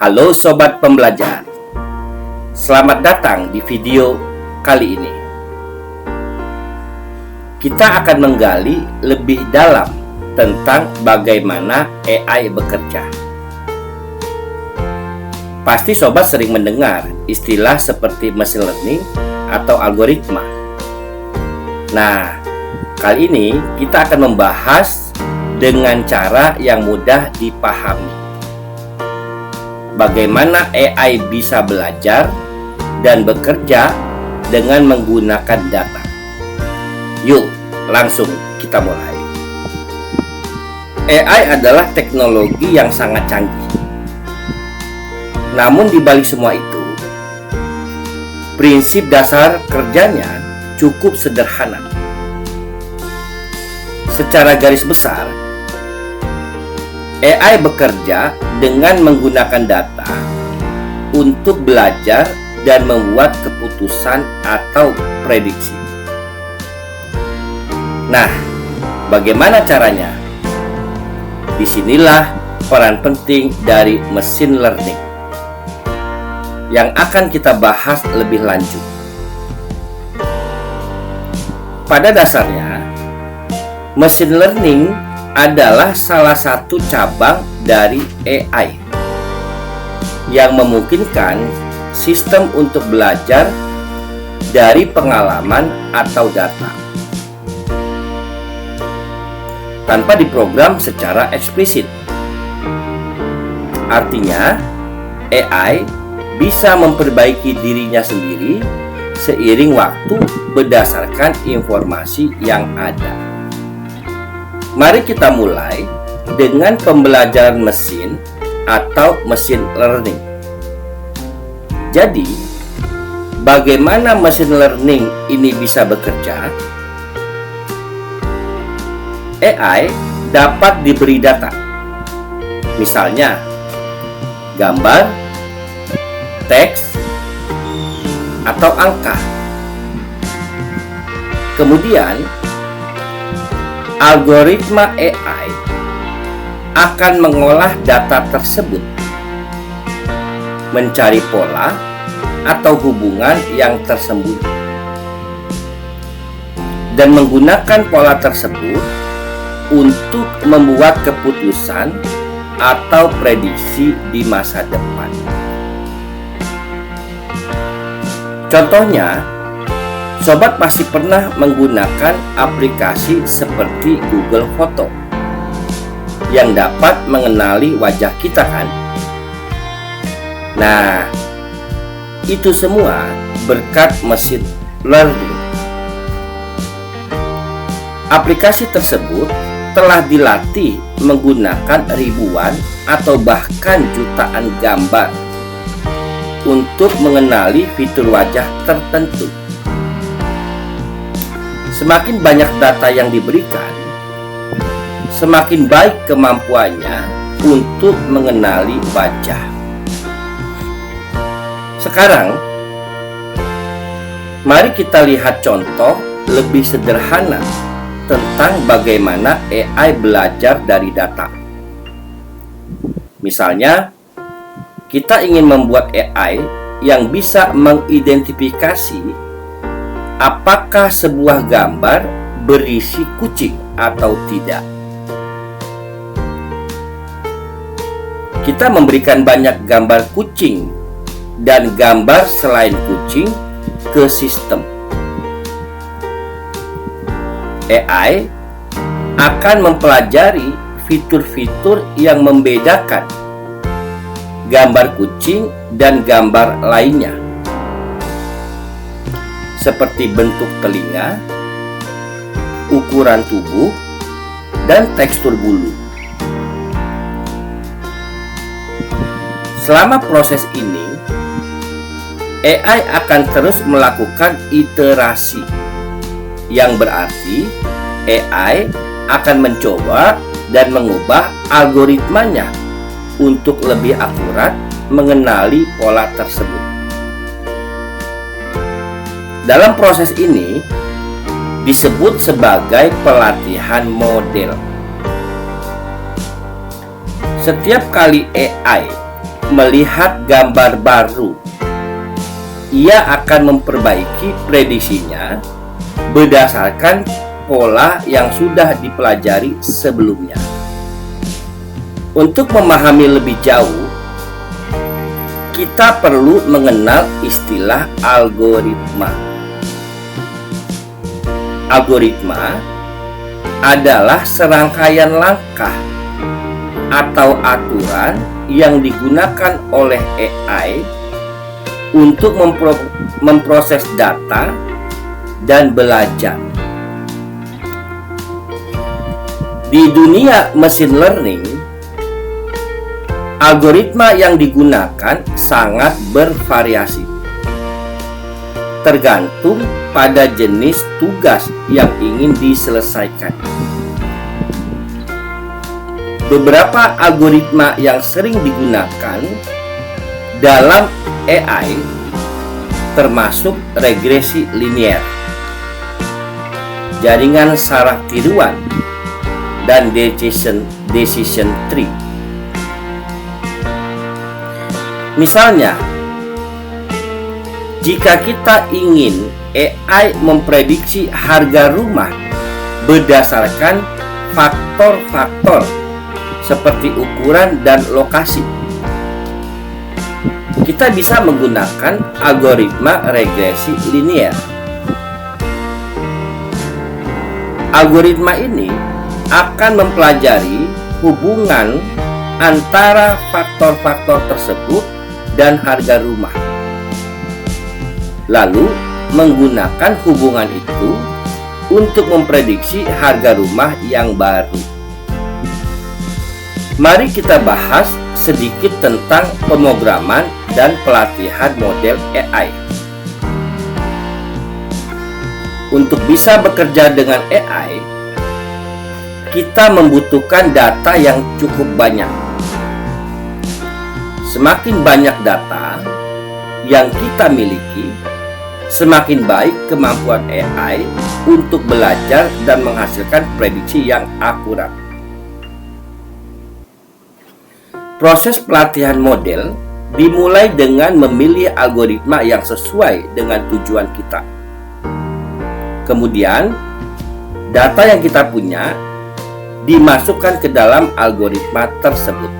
Halo Sobat Pembelajar, selamat datang di video kali ini. Kita akan menggali lebih dalam tentang bagaimana AI bekerja. Pasti Sobat sering mendengar istilah seperti machine learning atau algoritma. Nah, kali ini kita akan membahas dengan cara yang mudah dipahami. Bagaimana AI bisa belajar dan bekerja dengan menggunakan data. Yuk, langsung kita mulai. AI adalah teknologi yang sangat canggih. Namun di balik semua itu, prinsip dasar kerjanya cukup sederhana. Secara garis besar, AI bekerja dengan menggunakan data untuk belajar dan membuat keputusan atau prediksi. Nah, bagaimana caranya? Disinilah peran penting dari machine learning yang akan kita bahas lebih lanjut. Pada dasarnya, machine learning adalah salah satu cabang dari AI yang memungkinkan sistem untuk belajar dari pengalaman atau data tanpa diprogram secara eksplisit. Artinya, AI bisa memperbaiki dirinya sendiri seiring waktu berdasarkan informasi yang ada. Mari kita mulai dengan pembelajaran mesin atau machine learning. Jadi, bagaimana machine learning ini bisa bekerja? AI dapat diberi data, misalnya gambar, teks, atau angka. Kemudian, algoritma AI akan mengolah data tersebut, mencari pola atau hubungan yang tersembunyi, dan menggunakan pola tersebut untuk membuat keputusan atau prediksi di masa depan. Contohnya, Sobat pasti pernah menggunakan aplikasi seperti Google Foto yang dapat mengenali wajah kita, kan? Nah, itu semua berkat machine learning. Aplikasi tersebut telah dilatih menggunakan ribuan atau bahkan jutaan gambar untuk mengenali fitur wajah tertentu. Semakin banyak data yang diberikan, semakin baik kemampuannya untuk mengenali wajah. Sekarang, mari kita lihat contoh lebih sederhana tentang bagaimana AI belajar dari data. Misalnya, kita ingin membuat AI yang bisa mengidentifikasi apakah sebuah gambar berisi kucing atau tidak. Kita memberikan banyak gambar kucing dan gambar selain kucing ke sistem. AI akan mempelajari fitur-fitur yang membedakan gambar kucing dan gambar lainnya, seperti bentuk telinga, ukuran tubuh, dan tekstur bulu. Selama proses ini, AI akan terus melakukan iterasi, yang berarti AI akan mencoba dan mengubah algoritmanya untuk lebih akurat mengenali pola tersebut. Dalam proses ini disebut sebagai pelatihan model. Setiap kali AI melihat gambar baru. Ia akan memperbaiki prediksinya berdasarkan pola yang sudah dipelajari sebelumnya. Untuk memahami lebih jauh, kita perlu mengenal istilah algoritma. Algoritma adalah serangkaian langkah atau aturan yang digunakan oleh AI untuk memproses data dan belajar. Di dunia mesin learning, algoritma yang digunakan sangat bervariasi, tergantung pada jenis tugas yang ingin diselesaikan. Beberapa algoritma yang sering digunakan dalam AI termasuk regresi linier, jaringan saraf tiruan, dan decision tree. Misalnya, jika kita ingin AI memprediksi harga rumah berdasarkan faktor-faktor seperti ukuran dan lokasi, kita bisa menggunakan algoritma regresi linier. Algoritma ini akan mempelajari hubungan antara faktor-faktor tersebut dan harga rumah, lalu menggunakan hubungan itu untuk memprediksi harga rumah yang baru. Mari kita bahas sedikit tentang pemrograman dan pelatihan model AI. Untuk bisa bekerja dengan AI, kita membutuhkan data yang cukup banyak. Semakin banyak data yang kita miliki, semakin baik kemampuan AI untuk belajar dan menghasilkan prediksi yang akurat. Proses pelatihan model dimulai dengan memilih algoritma yang sesuai dengan tujuan kita. Kemudian, data yang kita punya dimasukkan ke dalam algoritma tersebut.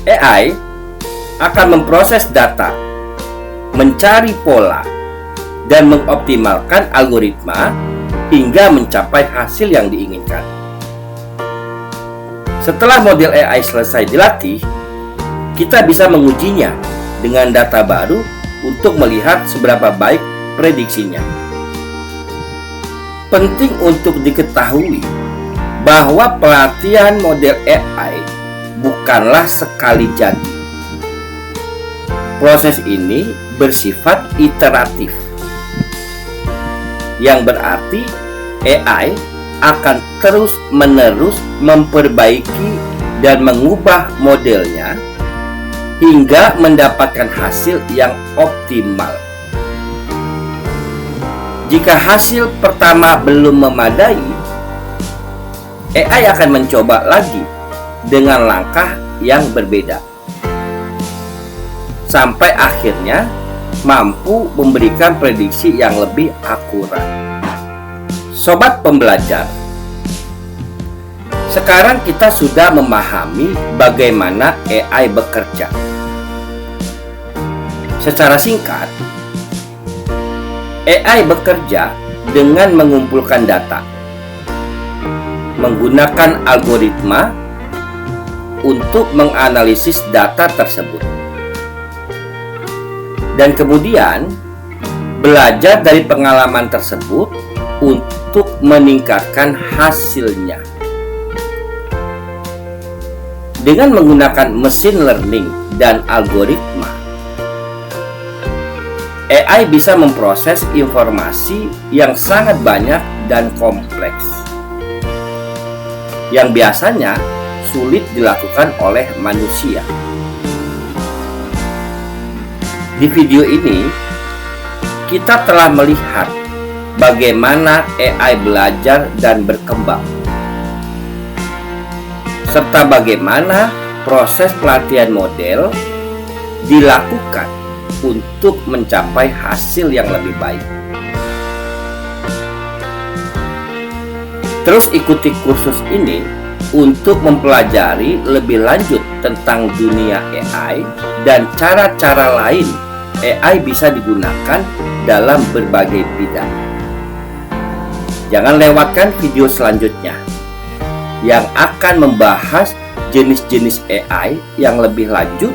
AI akan memproses data, mencari pola, dan mengoptimalkan algoritma hingga mencapai hasil yang diinginkan. Setelah model AI selesai dilatih, kita bisa mengujinya dengan data baru untuk melihat seberapa baik prediksinya. Penting untuk diketahui bahwa pelatihan model AI bukanlah sekali jadi. Proses ini bersifat iteratif, yang berarti AI akan terus-menerus memperbaiki dan mengubah modelnya hingga mendapatkan hasil yang optimal. Jika hasil pertama belum memadai, AI akan mencoba lagi dengan langkah yang berbeda, sampai akhirnya mampu memberikan prediksi yang lebih akurat. Sobat pembelajar, sekarang kita sudah memahami bagaimana AI bekerja. Secara singkat, AI bekerja dengan mengumpulkan data, menggunakan algoritma untuk menganalisis data tersebut, dan kemudian belajar dari pengalaman tersebut untuk meningkatkan hasilnya. Dengan menggunakan mesin learning dan algoritma, AI bisa memproses informasi yang sangat banyak dan kompleks, yang biasanya sulit dilakukan oleh manusia. Di video ini, kita telah melihat bagaimana AI belajar dan berkembang, serta bagaimana proses pelatihan model dilakukan untuk mencapai hasil yang lebih baik. Terus ikuti kursus ini untuk mempelajari lebih lanjut tentang dunia AI dan cara-cara lain AI bisa digunakan dalam berbagai bidang. Jangan lewatkan video selanjutnya yang akan membahas jenis-jenis AI yang lebih lanjut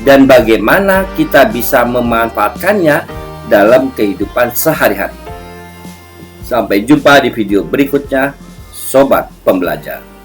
dan bagaimana kita bisa memanfaatkannya dalam kehidupan sehari-hari. Sampai jumpa di video berikutnya, Sobat Pembelajar.